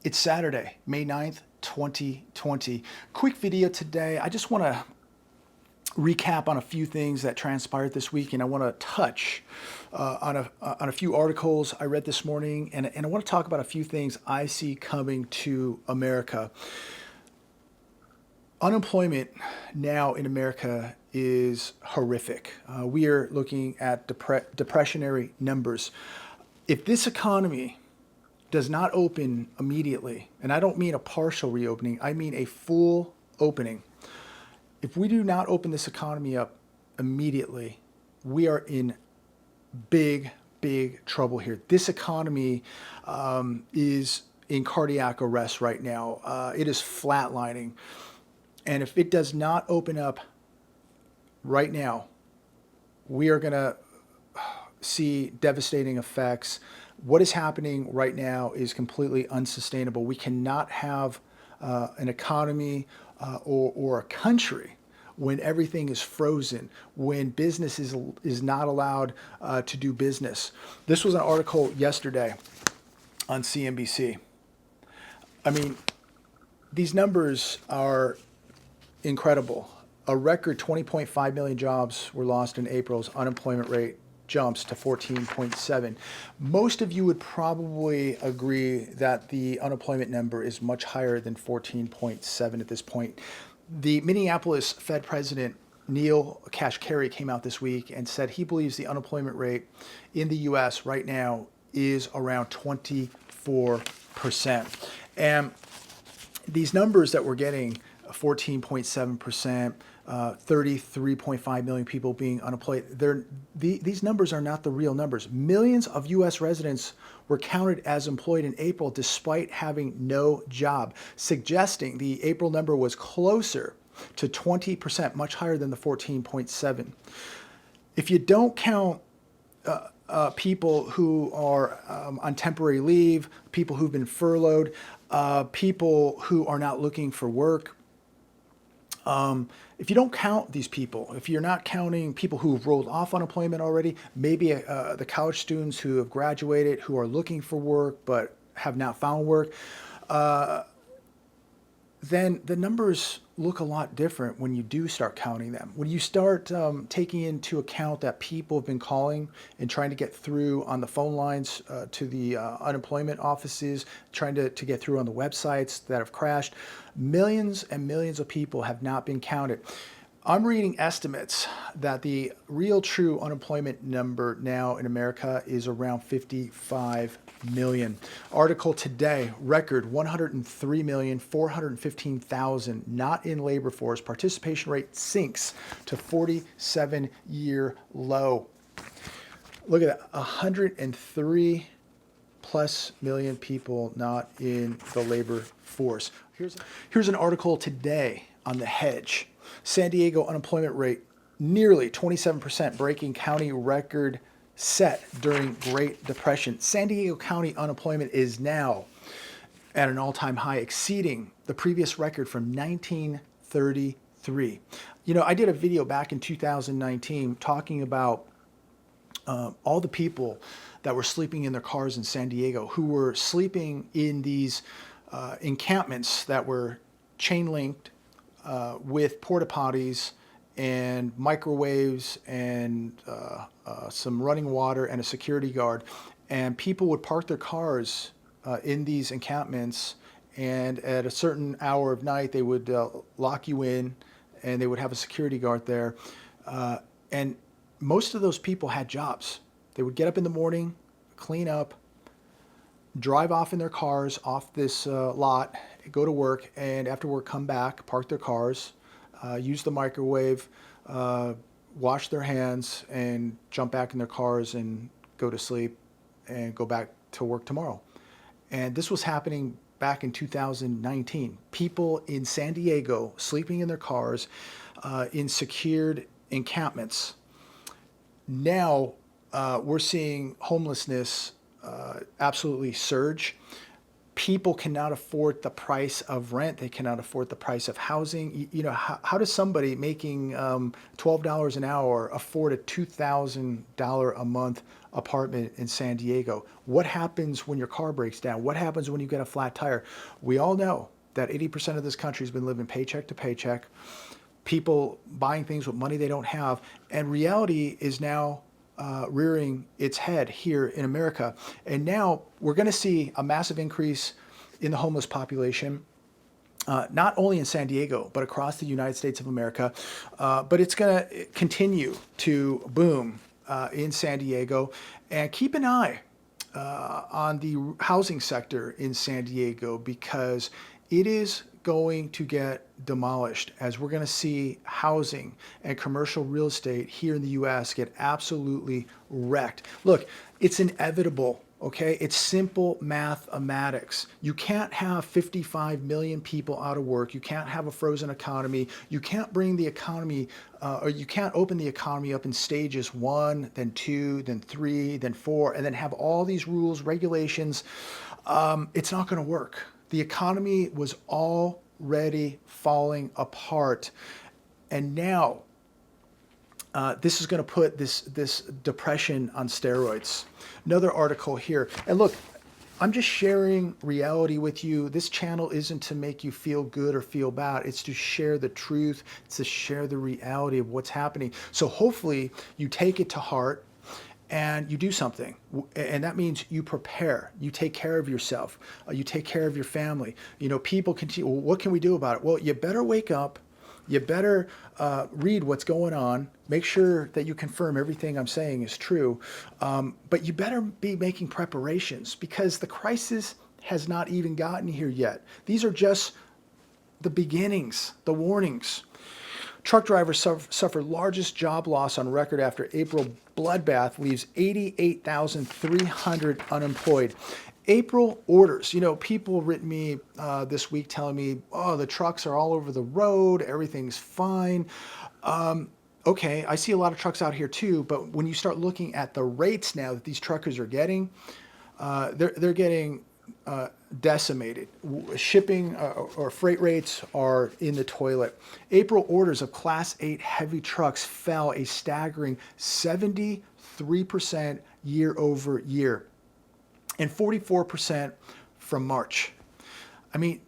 It's Saturday, May 9th, 2020. Quick video today. I just want to recap on a few things that transpired this week, and I want to touch on a few articles I read this morning, and I want to talk about a few things I see coming to America. Unemployment now in America is horrific. We are looking at depressionary numbers. If this economy does not open immediately, and I don't mean a partial reopening, I mean a full opening. If we do not open this economy up immediately, we are in big, big trouble here. This economy is in cardiac arrest right now. It is flatlining. And if it does not open up right now, we are going to see devastating effects. What is happening right now is completely unsustainable. We cannot have an economy or a country when everything is frozen, when business is not allowed to do business. This was an article yesterday on CNBC. I mean, these numbers are incredible. A record 20.5 million jobs were lost in April's unemployment rate jumps to 14.7. Most of you would probably agree that the unemployment number is much higher than 14.7 at this point. The Minneapolis Fed President Neil Kashkari came out this week and said he believes the unemployment rate in the U.S. right now is around 24%. And these numbers that we're getting, 14.7%, 33.5 million people being unemployed. These numbers are not the real numbers. Millions of U.S. residents were counted as employed in April despite having no job, suggesting the April number was closer to 20%, much higher than the 14.7. If you don't count people who are on temporary leave, people who've been furloughed, people who are not looking for work, if you don't count these people, if you're not counting people who've rolled off unemployment already, maybe the college students who have graduated, who are looking for work but have not found work, then the numbers look a lot different when you do start counting them. When you start taking into account that people have been calling and trying to get through on the phone lines to the unemployment offices, trying to get through on the websites that have crashed, millions and millions of people have not been counted. I'm reading estimates that the real true unemployment number now in America is around 55 million. Article today, record 103,415,000 not in labor force. Participation rate sinks to 47-year low. Look at that, 103 plus million people not in the labor force. Here's an article today on the hedge. San Diego unemployment rate nearly 27%, breaking county record set during Great Depression. San Diego County unemployment is now at an all-time high, exceeding the previous record from 1933. You know, I did a video back in 2019 talking about all the people that were sleeping in their cars in San Diego, who were sleeping in these encampments that were chain linked with porta potties and microwaves and some running water and a security guard. And people would park their cars in these encampments, and at a certain hour of night they would lock you in, and they would have a security guard there. And most of those people had jobs. They would get up in the morning, clean up, drive off in their cars off this lot, go to work, and after work come back, park their cars, use the microwave, wash their hands, and jump back in their cars and go to sleep and go back to work tomorrow. And this was happening back in 2019. People in San Diego sleeping in their cars in secured encampments. Now we're seeing homelessness absolutely surge. People cannot afford the price of rent. They cannot afford the price of housing. How does somebody making $12 an hour afford a $2,000 a month apartment in San Diego? What happens when your car breaks down? What happens when you get a flat tire? We all know that 80% of this country has been living paycheck to paycheck, people buying things with money they don't have, and reality is now rearing its head here in America. And now we're going to see a massive increase in the homeless population, not only in San Diego, but across the United States of America. But it's going to continue to boom in San Diego. And keep an eye on the housing sector in San Diego, because it is going to get demolished, as we're going to see housing and commercial real estate here in the US get absolutely wrecked. Look, it's inevitable. Okay, it's simple mathematics. You can't have 55 million people out of work. You can't have a frozen economy. You can't bring the economy, or you can't open the economy up in stages 1, then 2, then 3, then 4, and then have all these rules, regulations. It's not going to work. The economy was already falling apart, and now this is going to put this depression on steroids. Another article here, and look, I'm just sharing reality with you. This channel isn't to make you feel good or feel bad. It's to share the truth. It's to share the reality of what's happening. So hopefully you take it to heart and you do something. And that means you prepare, you take care of yourself, you take care of your family. People continue, well, what can we do about it? Well, you better wake up, you better read what's going on, make sure that you confirm everything I'm saying is true, but you better be making preparations, because the crisis has not even gotten here yet. These are just the beginnings, the warnings. Truck drivers suffer largest job loss on record after April bloodbath leaves 88,300 unemployed. April orders. People have written me this week telling me, oh, the trucks are all over the road, everything's fine. Okay, I see a lot of trucks out here too, but when you start looking at the rates now that these truckers are getting, they're getting decimated. Shipping or freight rates are in the toilet. April orders of Class 8 heavy trucks fell a staggering 73% year over year, and 44% from March. I mean,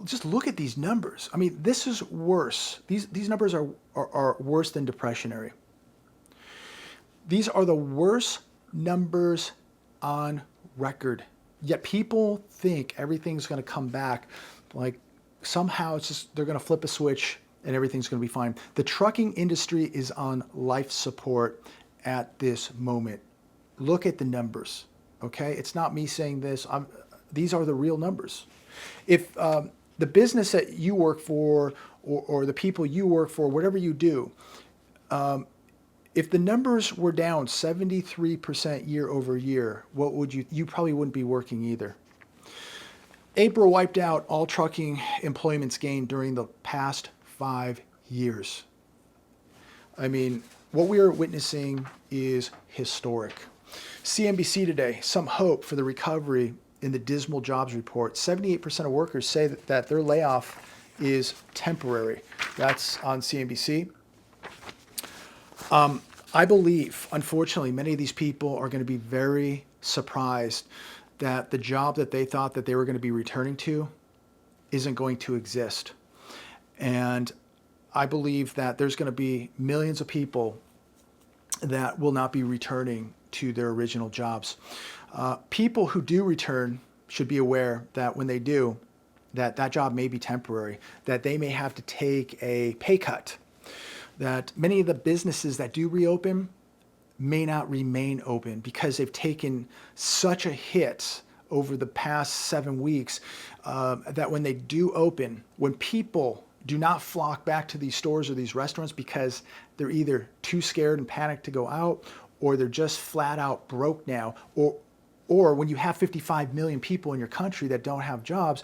just look at these numbers. I mean, this is worse. These numbers are worse than depressionary. These are the worst numbers on record. Yet people think everything's going to come back, like somehow it's just they're going to flip a switch and everything's going to be fine. The trucking industry is on life support at this moment. Look at the numbers, okay? It's not me saying this. These are the real numbers. If the business that you work for or the people you work for, whatever you do, if the numbers were down 73% year over year, what would you probably wouldn't be working either. April wiped out all trucking employments gained during the past 5 years. I mean, what we are witnessing is historic. CNBC today, some hope for the recovery in the dismal jobs report. 78% of workers say that their layoff is temporary. That's on CNBC. I believe, unfortunately, many of these people are going to be very surprised that the job that they thought that they were going to be returning to isn't going to exist. And I believe that there's going to be millions of people that will not be returning to their original jobs. People who do return should be aware that when they do, that job may be temporary, that they may have to take a pay cut, that many of the businesses that do reopen may not remain open because they've taken such a hit over the past 7 weeks that when they do open, when people do not flock back to these stores or these restaurants because they're either too scared and panicked to go out, or they're just flat out broke now, or when you have 55 million people in your country that don't have jobs,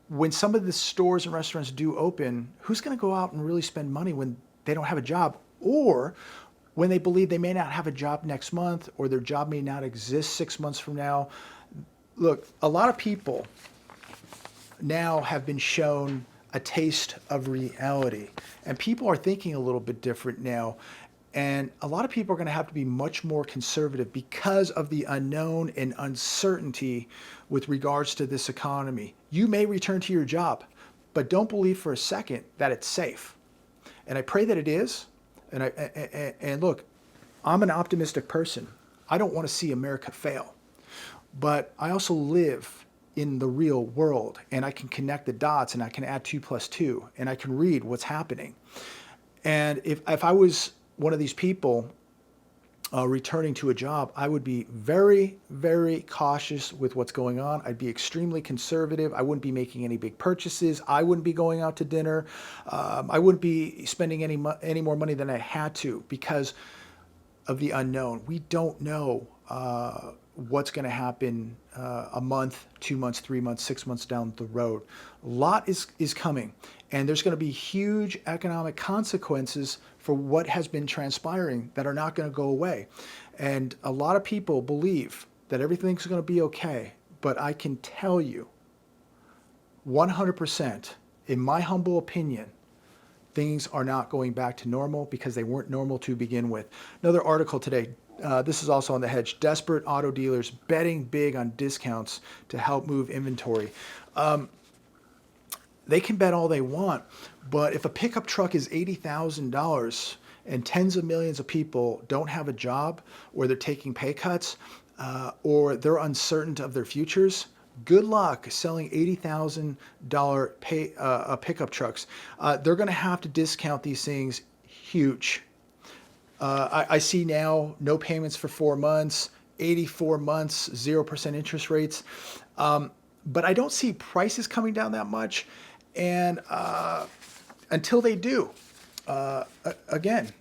when some of the stores and restaurants do open, who's going to go out and really spend money when they don't have a job, or when they believe they may not have a job next month, or their job may not exist 6 months from now? Look, a lot of people now have been shown a taste of reality, and people are thinking a little bit different now. And a lot of people are going to have to be much more conservative because of the unknown and uncertainty with regards to this economy. You may return to your job, but don't believe for a second that it's safe. And I pray that it is. And look, I'm an optimistic person. I don't want to see America fail, but I also live in the real world, and I can connect the dots, and I can add 2 + 2, and I can read what's happening. And if I was one of these people returning to a job, I would be very, very cautious with what's going on. I'd be extremely conservative. I wouldn't be making any big purchases. I wouldn't be going out to dinner. I wouldn't be spending any more money than I had to because of the unknown. We don't know what's going to happen a month, 2 months, 3 months, 6 months down the road. A lot is coming, and there's going to be huge economic consequences for what has been transpiring that are not going to go away. And a lot of people believe that everything's going to be okay, but I can tell you 100%, in my humble opinion, things are not going back to normal because they weren't normal to begin with. Another article today, this is also on The Hedge, desperate auto dealers betting big on discounts to help move inventory. They can bet all they want, but if a pickup truck is $80,000 and tens of millions of people don't have a job, or they're taking pay cuts, or they're uncertain of their futures, good luck selling $80,000 pickup trucks. They're going to have to discount these things huge. I see now no payments for 4 months, 84 months, 0% interest rates. But I don't see prices coming down that much. And until they do, again,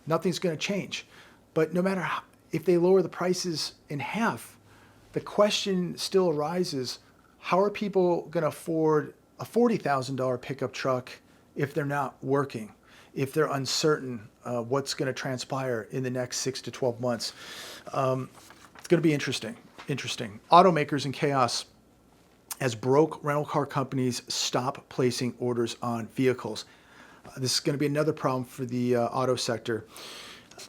nothing's going to change. But no matter how, if they lower the prices in half, the question still arises, how are people going to afford a $40,000 pickup truck if they're not working, if they're uncertain what's going to transpire in the next 6 to 12 months? It's going to be interesting. Automakers in chaos as broke rental car companies stop placing orders on vehicles. This is going to be another problem for the auto sector.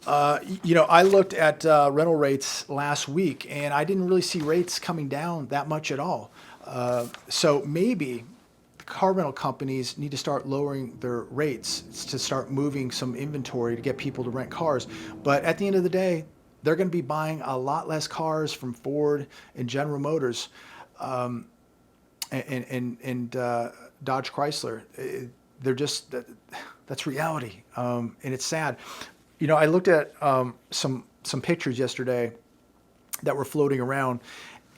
I looked at rental rates last week, and I didn't really see rates coming down that much at all. So maybe car rental companies need to start lowering their rates to start moving some inventory to get people to rent cars. But at the end of the day, they're going to be buying a lot less cars from Ford and General Motors and Dodge Chrysler. They're just, that's reality. And it's sad. I looked at some pictures yesterday that were floating around,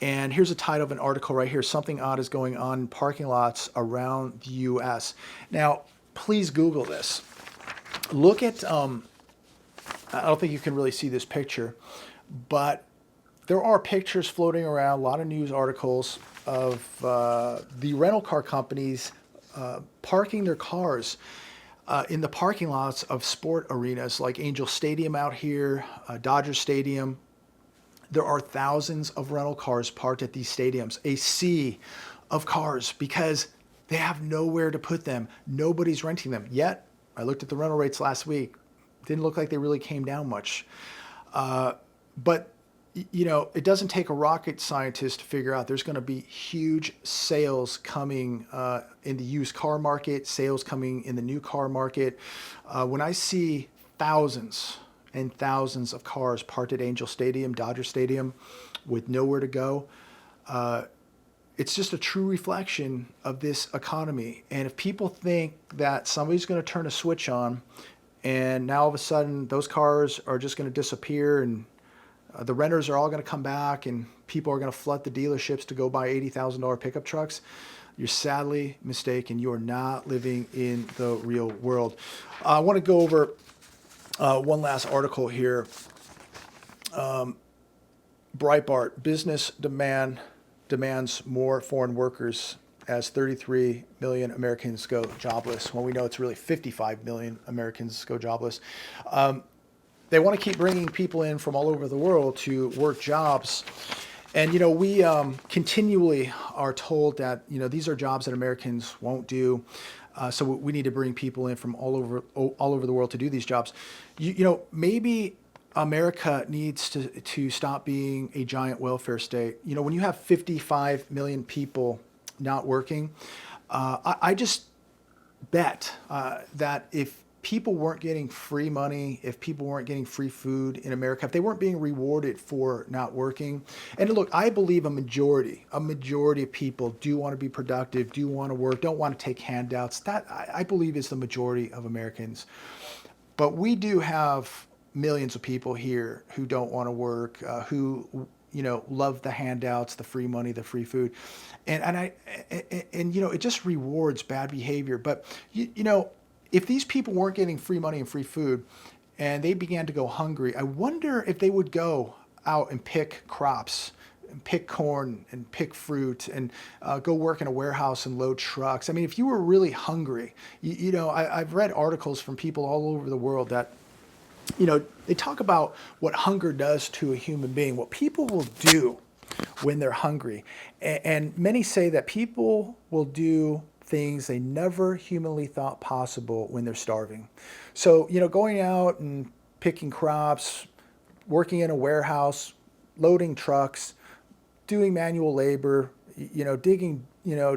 and here's a title of an article right here: "Something odd is going on in parking lots around the U.S." Now, please Google this. Look at, I don't think you can really see this picture, but there are pictures floating around, a lot of news articles of the rental car companies parking their cars in the parking lots of sport arenas like Angel Stadium out here, Dodger Stadium. There are thousands of rental cars parked at these stadiums, a sea of cars, because they have nowhere to put them. Nobody's renting them. Yet, I looked at the rental rates last week. Didn't look like they really came down much. But it doesn't take a rocket scientist to figure out there's going to be huge sales coming in the used car market, sales coming in the new car market. When I see thousands and thousands of cars parked at Angel Stadium, Dodger Stadium, with nowhere to go, it's just a true reflection of this economy. And if people think that somebody's going to turn a switch on and now all of a sudden those cars are just going to disappear and the renters are all going to come back and people are going to flood the dealerships to go buy $80,000 pickup trucks, you're sadly mistaken. You are not living in the real world. I want to go over one last article here. Breitbart: business demands more foreign workers as 33 million Americans go jobless. Well, we know it's really 55 million Americans go jobless. They want to keep bringing people in from all over the world to work jobs. And we continually are told that these are jobs that Americans won't do. So we need to bring people in from all over the world to do these jobs. Maybe America needs to stop being a giant welfare state. When you have 55 million people not working, I just bet that if people weren't getting free money, if people weren't getting free food in America, if they weren't being rewarded for not working, and look, I believe a majority of people do want to be productive, do want to work, don't want to take handouts. That I believe is the majority of Americans. But we do have millions of people here who don't want to work, who love the handouts, the free money, the free food, and it just rewards bad behavior. But if these people weren't getting free money and free food, and they began to go hungry, I wonder if they would go out and pick crops, and pick corn and pick fruit, and go work in a warehouse and load trucks. I mean, if you were really hungry, I've read articles from people all over the world that they talk about what hunger does to a human being, what people will do when they're hungry. And many say that people will do things they never humanly thought possible when they're starving. So, going out and picking crops, working in a warehouse, loading trucks, doing manual labor, digging,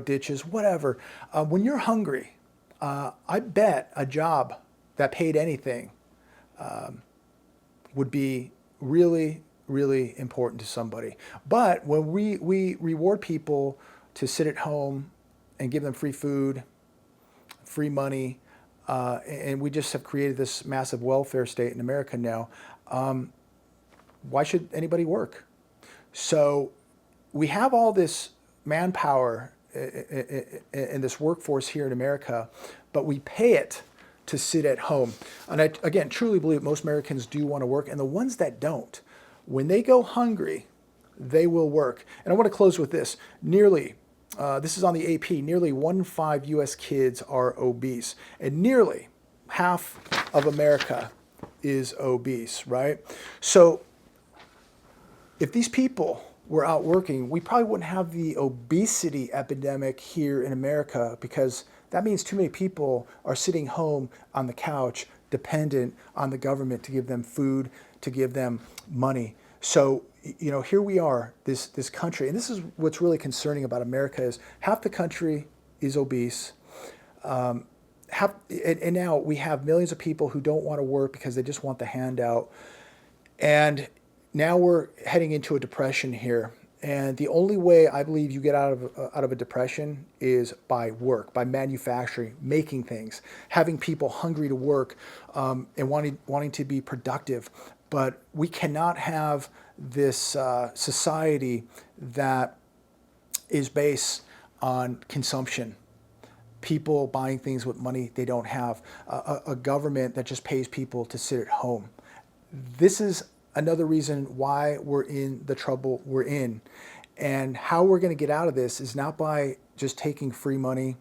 ditches, whatever. When you're hungry, I bet a job that paid anything would be really, really important to somebody. But when we reward people to sit at home and give them free food, free money, and we just have created this massive welfare state in America now, why should anybody work? So we have all this manpower in this workforce here in America, but we pay it to sit at home. And I, again, truly believe most Americans do want to work. And the ones that don't, when they go hungry, they will work. And I want to close with this. This is on the AP, nearly 1 in 5 U.S. kids are obese. And nearly half of America is obese, right? So if these people were out working, we probably wouldn't have the obesity epidemic here in America, because that means too many people are sitting home on the couch, dependent on the government to give them food, to give them money. So, here we are, this country, and this is what's really concerning about America is half the country is obese. And now we have millions of people who don't want to work because they just want the handout. And now we're heading into a depression here. And the only way I believe you get out of a depression is by work, by manufacturing, making things, having people hungry to work, and wanting to be productive. But we cannot have this society that is based on consumption, people buying things with money they don't have, a government that just pays people to sit at home. This is another reason why we're in the trouble we're in. And how we're going to get out of this is not by just taking free money,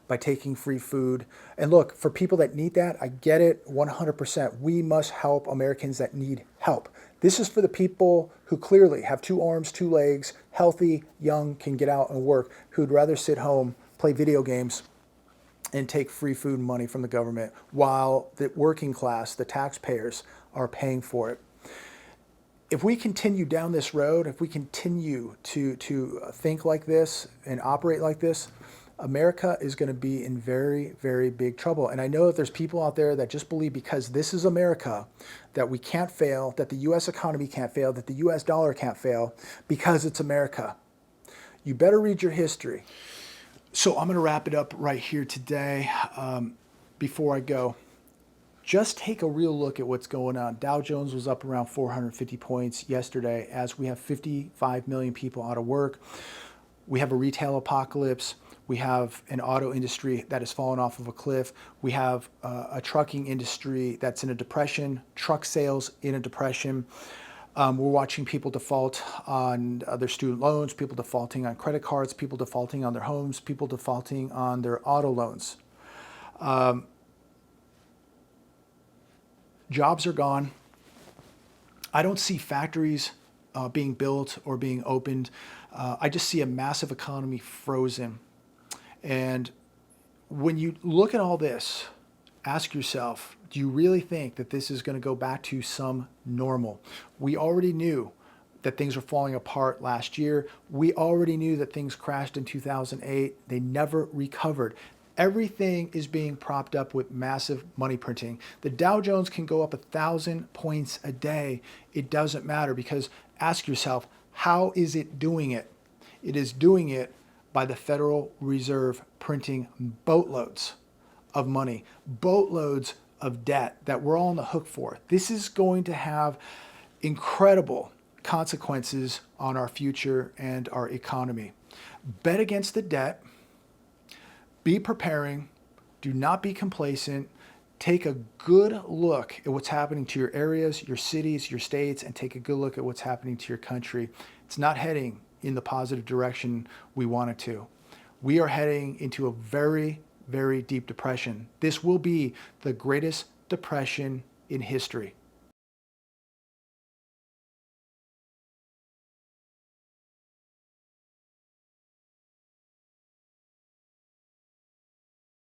by taking free food. And look, for people that need that, I get it 100%. We must help Americans that need help. This is for the people who clearly have 2 arms, 2 legs, healthy, young, can get out and work, who'd rather sit home, play video games, and take free food and money from the government, while the working class, the taxpayers, are paying for it. If we continue down this road, if we continue to think like this and operate like this, America is going to be in very, very big trouble. And I know that there's people out there that just believe because this is America, that we can't fail, that the U.S. economy can't fail, that the U.S. dollar can't fail because it's America. You better read your history. So I'm going to wrap it up right here today. Before I go, just take a real look at what's going on. Dow Jones was up around 450 points yesterday as we have 55 million people out of work. We have a retail apocalypse. We have an auto industry that has fallen off of a cliff. We have a trucking industry that's in a depression, truck sales in a depression. We're watching people default on their student loans, people defaulting on credit cards, people defaulting on their homes, people defaulting on their auto loans. Jobs are gone. I don't see factories being built or being opened. I just see a massive economy frozen. And when you look at all this, ask yourself, do you really think that this is going to go back to some normal? We already knew that things were falling apart last year. We already knew that things crashed in 2008. They never recovered. Everything is being propped up with massive money printing. The Dow Jones can go up 1,000 points a day. It doesn't matter, because ask yourself, how is it doing it? It is doing it by the Federal Reserve printing boatloads of money, boatloads of debt that we're all on the hook for. This is going to have incredible consequences on our future and our economy. Bet against the debt. Be preparing. Do not be complacent. Take a good look at what's happening to your areas, your cities, your states, and take a good look at what's happening to your country. It's not heading in the positive direction we want it to. We are heading into a very, very deep depression. This will be the greatest depression in history.